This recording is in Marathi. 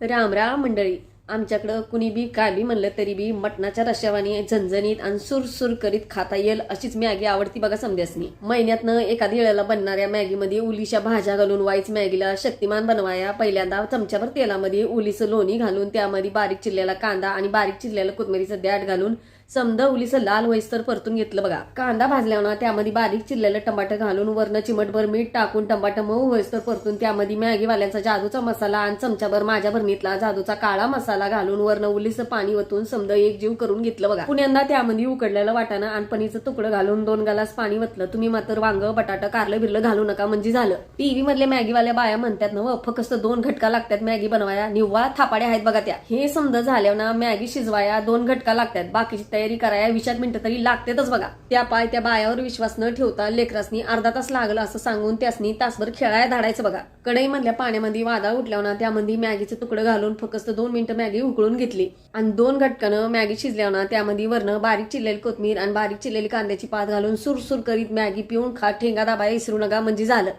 राम राम मंडळी. आमच्याकडं कुणी बी काय बी म्हणलं तरी बी मटणाच्या रश्यावानी झणझणीत आणि सुरसुर करीत खाता येईल अशीच मॅगी आवडती बघा समद्यासनी. महिन्यातनं एखादी वेळेला बनणाऱ्या मॅगीमध्ये उलीच्या भाज्या घालून वाईच मॅगीला शक्तिमान बनवाया. पहिल्यांदा चमच्याभर तेलामध्ये उलीचं लोणी घालून त्यामध्ये बारीक चिरलेला कांदा आणि बारीक चिरलेला कोथमिरीचं द्याट घालून समजा उलीचं लाल वयस्तर परतून घेतलं बघा. कांदा भाजल्यावर त्यामध्ये बारीक चिरलेलं टमाटर घालून वरनं चिमटभर मीठ टाकून टमाटर मऊ वयस्तर परतून त्यामध्ये मॅगीवाल्यांचा जादूचा मसाला आणि चमच्याभर माझ्या भरणीतला जादूचा काळा मसाला घालून वरनं उलीचं पाणी ओतून समजा एक जीव करून घेतलं बघा. पुण्यांदा त्यामध्ये उकडलेलं वाटाणं आणि पनीरचं तुकडं घालून 2 ग्लास पाणी वतलं. तुम्ही मात्र वांग बटाटा कारलं बिरलं घालू नका म्हणजे झालं. टीव्ही मधल्या मॅगीवाल्या बाया म्हणतात ना फक्त 2 घटका लागतात मॅगी बनवाया. निव्वळ थापाड्या आहेत बघा त्या. हे समजा झाल्यावर ना मॅगी शिजवाया 2 घटका लागतात. बाकीची तयारी कराया 20 मिनिटं तरी लागतेच बघा. त्या बायावर विश्वास न ठेवता लेकरासनी अर्धा तास लागला असं सांगून त्यासनी तासभर खेळायला धाडायचं बघा. कढई मधल्या पाण्यामध्ये वादळ उठल्यावर ना त्यामध्ये मॅगीचं तुकडं घालून फक्त 2 मिनिटं मॅगी उकळून घेतली आणि 2 घटकानं मॅगी शिजल्यावर ना त्यामध्ये वरनं बारीक चिरलेली कोथमीर आणि बारीक चिरलेली कांद्याची पात घालून सुरसुर करीत मॅगी पिऊन खा. ठेंगा दाबाया विसरू नका म्हणजे झालं.